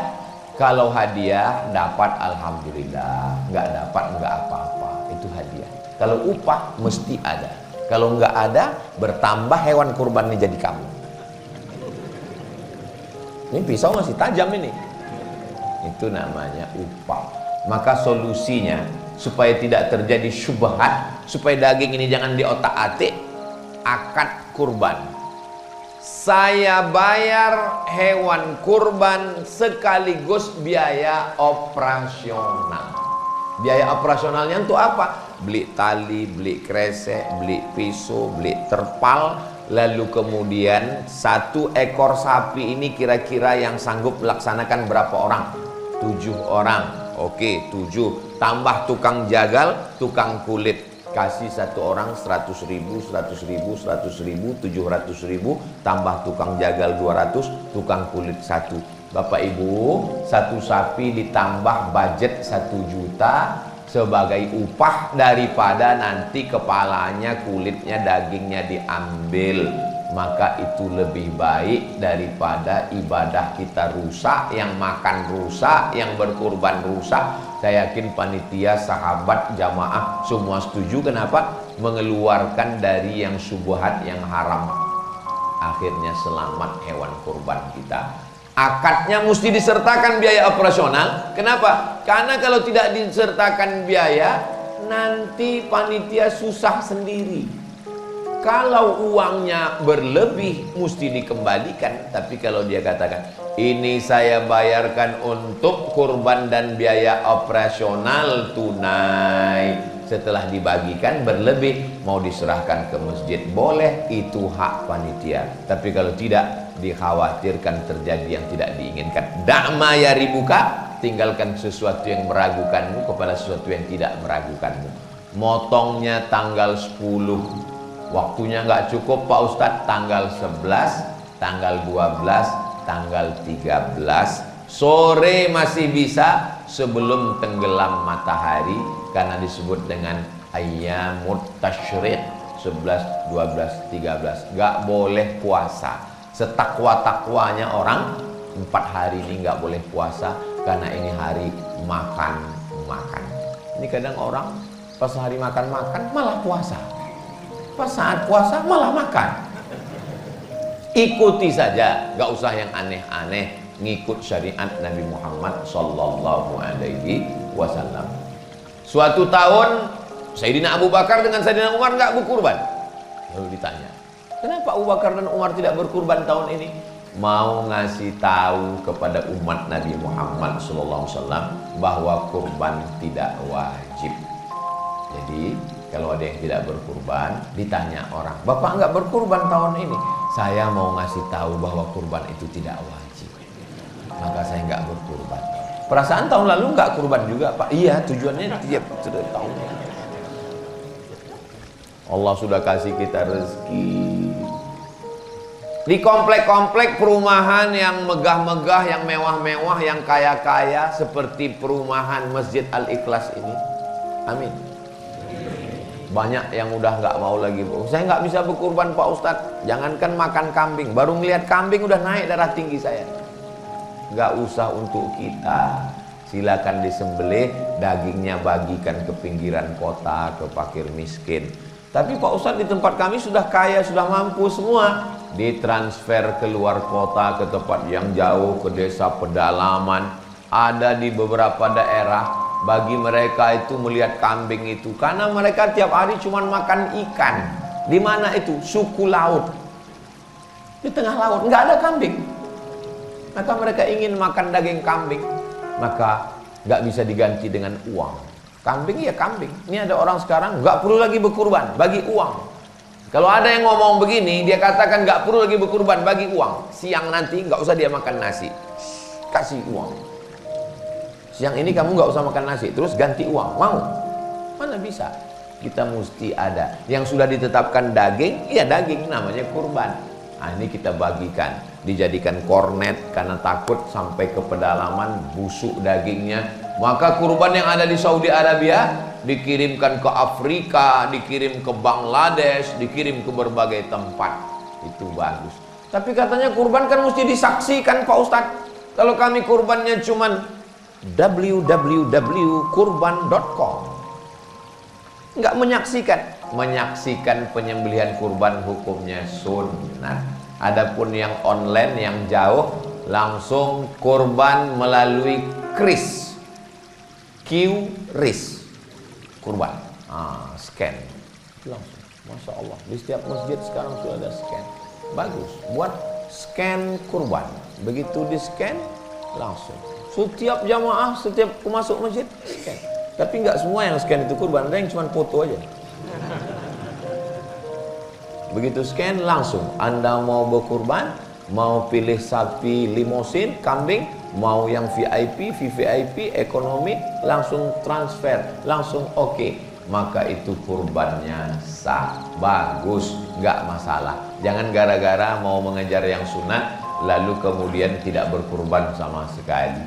Kalau hadiah dapat alhamdulillah, nggak dapat nggak apa-apa, itu hadiah. Kalau upah mesti ada. Kalau nggak ada, bertambah hewan kurban ini jadi kamu. Ini pisau masih tajam ini. Itu namanya upah. Maka solusinya supaya tidak terjadi syubhat, supaya daging ini jangan diotak-atik, akad kurban. Saya bayar hewan kurban sekaligus biaya operasional. Biaya operasionalnya untuk apa? Beli tali, beli kresek, beli pisau, beli terpal. Lalu kemudian 1 ekor sapi ini kira-kira yang sanggup melaksanakan berapa orang? 7 orang. Oke, 7 tambah tukang jagal, tukang kulit, kasih 1 orang 100.000, 100.000, 100.000, 700.000, tambah tukang jagal 200, tukang kulit 1. Bapak Ibu, 1 sapi ditambah budget 1 juta sebagai upah daripada nanti kepalanya, kulitnya, dagingnya diambil. Maka itu lebih baik daripada ibadah kita rusak, yang makan rusak, yang berkurban rusak. Saya yakin panitia, sahabat, jamaah semua setuju. Kenapa? Mengeluarkan dari yang syubhat, yang haram. Akhirnya selamat hewan kurban kita. Akadnya mesti disertakan biaya operasional. Kenapa? Karena kalau tidak disertakan biaya, nanti panitia susah sendiri. Kalau uangnya berlebih mesti dikembalikan. Tapi kalau dia katakan, ini saya bayarkan untuk kurban dan biaya operasional tunai, setelah dibagikan berlebih mau diserahkan ke masjid, boleh, itu hak panitia. Tapi kalau tidak, dikhawatirkan terjadi yang tidak diinginkan. Da'ma ya ribuka, tinggalkan sesuatu yang meragukanmu kepada sesuatu yang tidak meragukanmu. Motongnya tanggal 10, waktunya nggak cukup Pak Ustadz, tanggal 11, tanggal 12, tanggal 13, sore masih bisa sebelum tenggelam matahari, karena disebut dengan ayyamut tasyrik, 11, 12, 13. Nggak boleh puasa. Setakwa-takwanya orang 4 hari ini nggak boleh puasa, karena ini hari makan-makan. Ini kadang orang pas hari makan-makan malah puasa, pas saat puasa malah makan. Ikuti saja, gak usah yang aneh-aneh, ngikut syariat Nabi Muhammad Sallallahu Alaihi Wasallam. Suatu tahun Sayyidina Abu Bakar dengan Sayyidina Umar gak berkurban. Lalu ditanya, kenapa Abu Bakar dan Umar tidak berkurban tahun ini? Mau ngasih tahu kepada umat Nabi Muhammad Sallallahu Alaihi Wasallam bahwa kurban tidak wajib. Jadi kalau ada yang tidak berkurban, ditanya orang, "Bapak nggak berkurban tahun ini?" "Saya mau ngasih tahu bahwa kurban itu tidak wajib, maka saya nggak berkurban." "Perasaan tahun lalu nggak kurban juga, Pak?" "Iya, tujuannya tiap tahun." Allah sudah kasih kita rezeki. Di komplek-komplek perumahan yang megah-megah, yang mewah-mewah, yang kaya-kaya, seperti perumahan Masjid Al-Ikhlas ini, amin, banyak yang udah nggak mau lagi. "Saya nggak bisa berkurban Pak Ustadz." Jangankan makan kambing, baru melihat kambing udah naik darah tinggi saya. Nggak usah untuk kita, silakan disembelih, dagingnya bagikan ke pinggiran kota, ke fakir miskin. "Tapi Pak Ustadz, di tempat kami sudah kaya, sudah mampu semua." Ditransfer ke luar kota, ke tempat yang jauh, ke desa pedalaman. Ada di beberapa daerah, bagi mereka itu melihat kambing itu, karena mereka tiap hari cuma makan ikan. Di mana itu? Suku laut, di tengah laut, nggak ada kambing. Maka mereka ingin makan daging kambing, maka nggak bisa diganti dengan uang. Kambing ya kambing. Ini ada orang sekarang nggak perlu lagi berkurban, bagi uang. Kalau ada yang ngomong begini, dia katakan nggak perlu lagi berkurban, bagi uang. Siang nanti nggak usah dia makan nasi, kasih uang. Siang ini kamu nggak usah makan nasi, terus ganti uang. Mau? Mana bisa? Kita mesti ada. Yang sudah ditetapkan daging, ya daging, namanya kurban. Nah, ini kita bagikan, dijadikan kornet, karena takut sampai ke pedalaman busuk dagingnya. Maka kurban yang ada di Saudi Arabia dikirimkan ke Afrika, dikirim ke Bangladesh, dikirim ke berbagai tempat. Itu bagus. Tapi katanya kurban kan mesti disaksikan Pak Ustadz. Kalau kami kurbannya cuman www.kurban.com, nggak menyaksikan penyembelihan kurban, hukumnya sunnah. Adapun yang online, yang jauh, langsung kurban melalui QRIS, kurban, scan langsung. Masya Allah, di setiap masjid sekarang sudah ada scan. Bagus, buat scan kurban. Begitu di scan, langsung setiap jamaah, setiap masuk masjid scan. Tapi nggak semua yang scan itu kurban, ada yang cuma foto aja. Begitu scan, langsung Anda mau berkurban, mau pilih sapi limosin, kambing, mau yang VIP, VVIP, ekonomi, langsung transfer, langsung oke. Maka itu kurbannya sah, bagus, nggak masalah. Jangan gara-gara mau mengejar yang sunat lalu kemudian tidak berkurban sama sekali.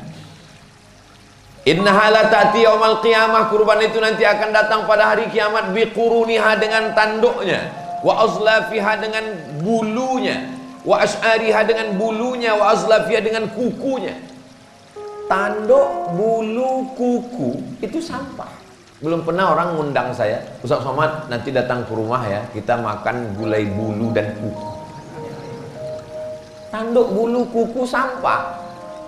Innaha la ta'ti yaumal qiyamah, kurban itu nanti akan datang pada hari kiamat, biquruniha, dengan tanduknya, wa azlafiha, dengan bulunya, wa ash'ariha, dengan bulunya, wa azlafiha, dengan kukunya. Tanduk, bulu, kuku itu sampah. Belum pernah orang ngundang saya, "Ustaz Somad, nanti datang ke rumah ya, kita makan gulai bulu dan kuku." Tanduk, bulu, kuku sampah.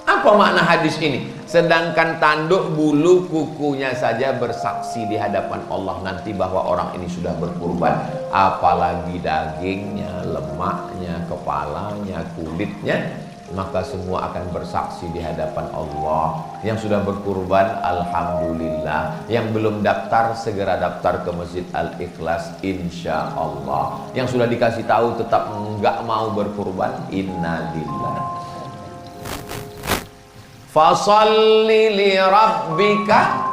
Apa makna hadis ini? Sedangkan tanduk, bulu, kukunya saja bersaksi di hadapan Allah nanti bahwa orang ini sudah berkurban, apalagi dagingnya, lemaknya, kepalanya, kulitnya, maka semua akan bersaksi di hadapan Allah. Yang sudah berkurban, alhamdulillah. Yang belum daftar, segera daftar ke Masjid Al-Ikhlas, insya Allah. Yang sudah dikasih tahu tetap enggak mau berkurban, innalillah. Fasalli li rabbika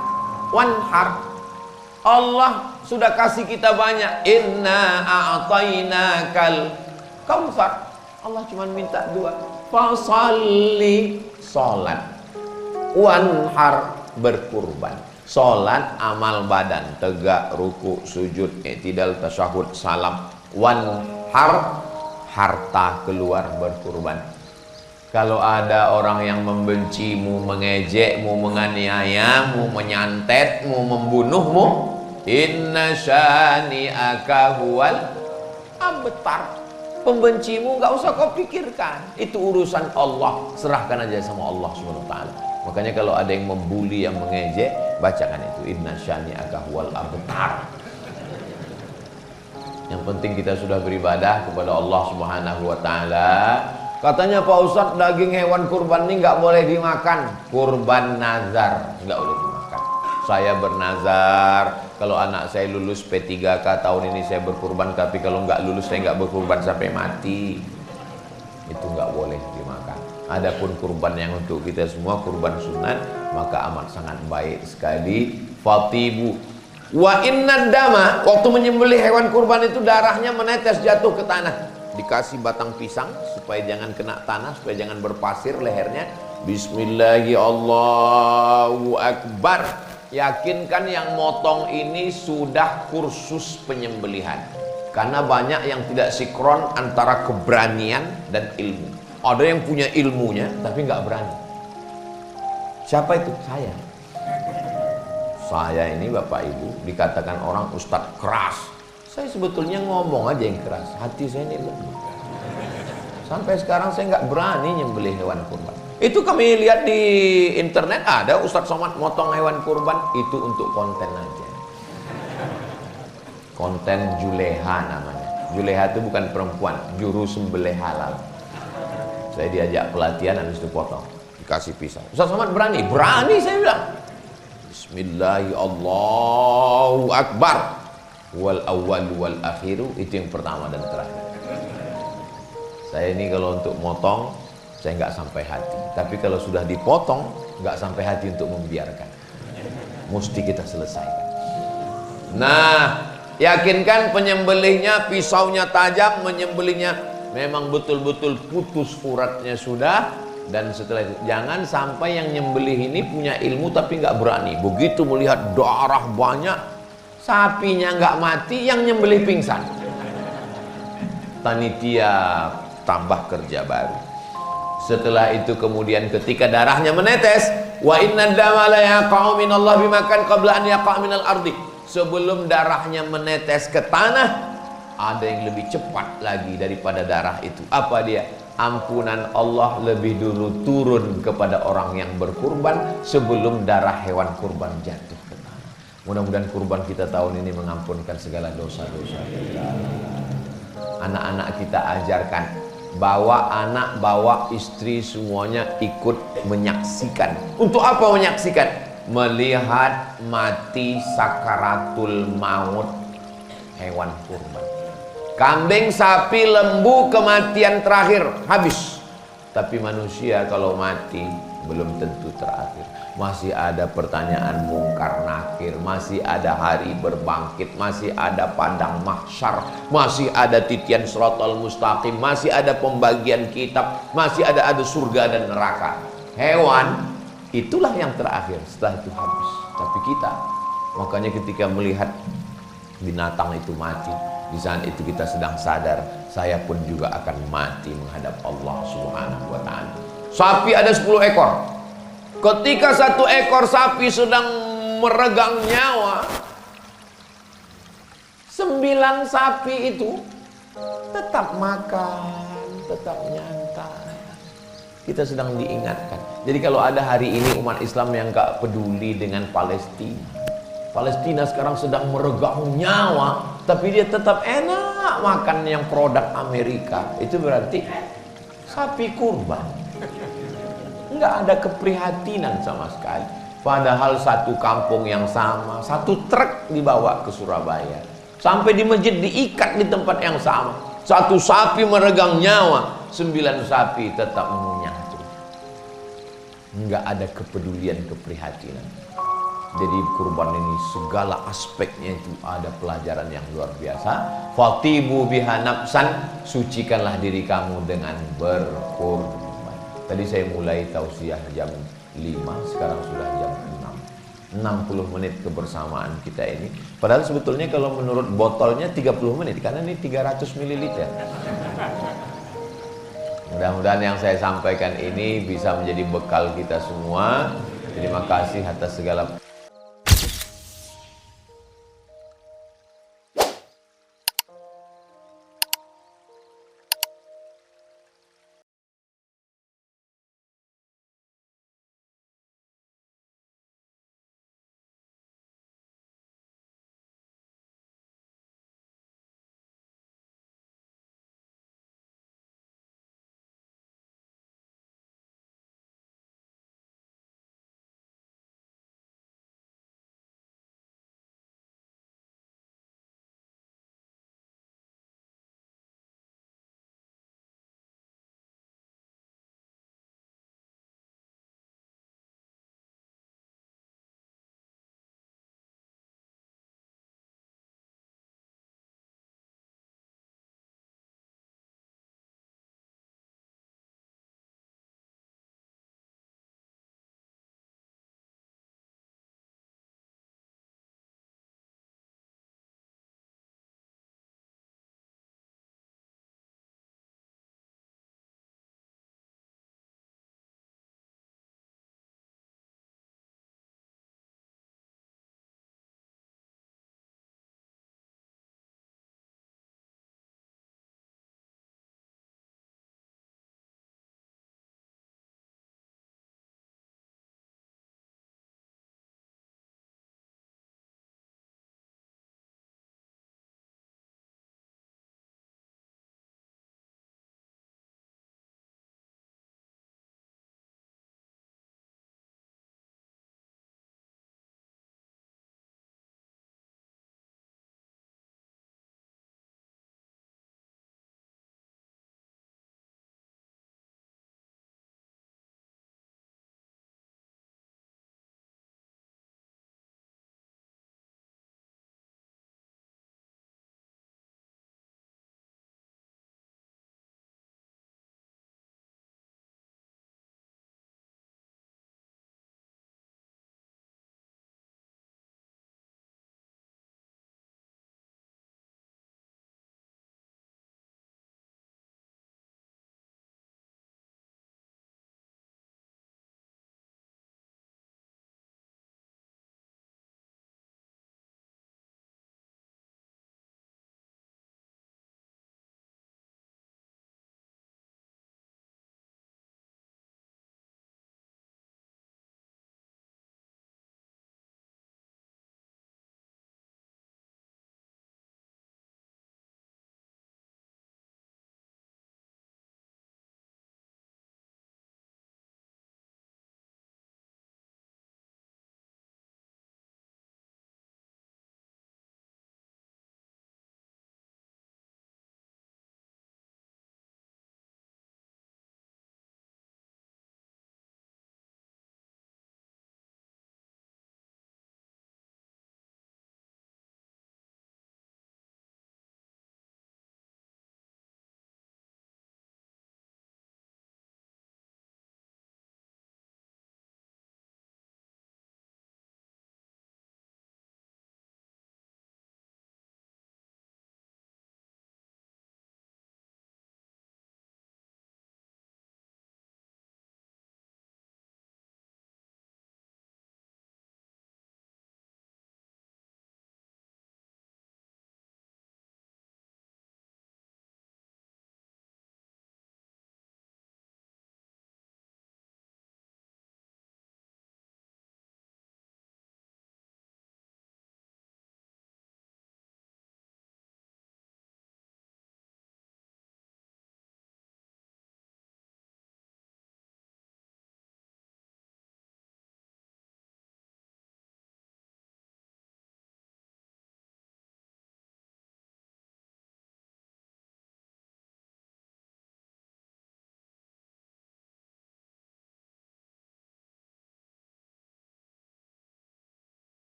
wanhar. Allah sudah kasih kita banyak. Inna a'tainakal kautsar. Allah cuma minta dua. Fasalli, salat. Wanhar, berkurban. Salat amal badan, tegak, ruku, sujud, i'tidal, tasyahud, salam. Wanhar, harta keluar, berkurban. Kalau ada orang yang membencimu, mengejekmu, menganiayamu, menyantetmu, membunuhmu, inna syani'aka huwal abtar. Pembencimu nggak usah kau pikirkan, itu urusan Allah, serahkan aja sama Allah SWT. Makanya kalau ada yang membuli, yang mengejek, bacakan itu, inna syani'aka huwal abtar. Yang penting kita sudah beribadah kepada Allah Subhanahu wa Ta'ala. Katanya Pak Ustadz, daging hewan kurban ini nggak boleh dimakan. Kurban nazar nggak boleh dimakan. Saya bernazar kalau anak saya lulus P3K tahun ini saya berkurban, tapi kalau nggak lulus saya nggak berkurban sampai mati. Itu nggak boleh dimakan. Adapun kurban yang untuk kita semua kurban sunat, maka amat sangat baik sekali. Fatibu wa inna dama, waktu menyembelih hewan kurban itu darahnya menetes jatuh ke tanah. Dikasih batang pisang supaya jangan kena tanah, supaya jangan berpasir lehernya. Bismillahi Allahu Akbar. Yakinkan yang motong ini sudah kursus penyembelihan. Karena banyak yang tidak sinkron antara keberanian dan ilmu. Ada yang punya ilmunya tapi nggak berani. Siapa itu? Saya. Saya ini Bapak Ibu dikatakan orang ustadz keras. Saya sebetulnya ngomong aja yang keras. Hati saya ini lembut. Sampai sekarang saya nggak berani nyembelih hewan kurban. Itu kami lihat di internet ada Ustadz Somad motong hewan kurban. Itu untuk konten aja. Konten juleha namanya. Juleha itu bukan perempuan, juru sembelih halal. Saya diajak pelatihan, habis itu potong, dikasih pisau. Ustaz Somad berani? Berani saya bilang. Bismillahirrahmanirrahim, Allahu Akbar. Wal awwal wal akhiru, itu yang pertama dan terakhir. Saya ini kalau untuk motong saya nggak sampai hati, tapi kalau sudah dipotong nggak sampai hati untuk membiarkan. Mesti kita selesaikan. Nah, yakinkan penyembelihnya pisaunya tajam, menyembelihnya memang betul-betul putus uratnya sudah. Dan setelah itu jangan sampai yang nyembelih ini punya ilmu tapi nggak berani. Begitu melihat darah banyak, sapinya nggak mati, yang nyembelih pingsan. Panitia tambah kerja baru. Setelah itu kemudian ketika darahnya menetes, wa inna dama la yaqa'u minallahi bimakan qabla an yaqa' minal ardi. Sebelum darahnya menetes ke tanah, ada yang lebih cepat lagi daripada darah itu. Apa dia? Ampunan Allah lebih dulu turun kepada orang yang berkurban sebelum darah hewan kurban jatuh ke tanah. Mudah-mudahan kurban kita tahun ini mengampunkan segala dosa-dosa kita. Anak-anak kita ajarkan, bawa anak, bawa istri, semuanya ikut menyaksikan. Untuk apa menyaksikan? Melihat mati sakaratul maut hewan kurban. Kambing, sapi, lembu, kematian terakhir, habis. Tapi manusia kalau mati belum tentu terakhir. Masih ada pertanyaan mungkar nakir, masih ada hari berbangkit, masih ada padang mahsyar, masih ada titian siratal mustaqim, masih ada pembagian kitab, masih ada surga dan neraka. Hewan itulah yang terakhir, setelah itu habis. Tapi kita, makanya ketika melihat binatang itu mati, di saat itu kita sedang sadar, saya pun juga akan mati menghadap Allah Subhanahu wa ta'ala. Sapi ada 10 ekor. Ketika satu ekor sapi sedang meregang nyawa, 9 sapi itu tetap makan, tetap nyantai. Kita sedang diingatkan. Jadi kalau ada hari ini umat Islam yang gak peduli dengan Palestina, Palestina sekarang sedang meregang nyawa, tapi dia tetap enak makan yang produk Amerika. Itu berarti sapi kurban. Enggak ada keprihatinan sama sekali. Padahal satu kampung yang sama, satu truk dibawa ke Surabaya. Sampai di masjid diikat di tempat yang sama. Satu sapi meregang nyawa, 9 sapi tetap mengunyah. Enggak ada kepedulian, keprihatinan. Jadi kurban ini segala aspeknya itu ada pelajaran yang luar biasa. Fatibu biha nafsan, sucikanlah diri kamu dengan berkurban. Tadi saya mulai tausiah jam 5, sekarang sudah jam 6. 60 menit kebersamaan kita ini. Padahal sebetulnya kalau menurut botolnya 30 menit karena ini 300 ml. Mudah-mudahan yang saya sampaikan ini bisa menjadi bekal kita semua. Terima kasih atas segala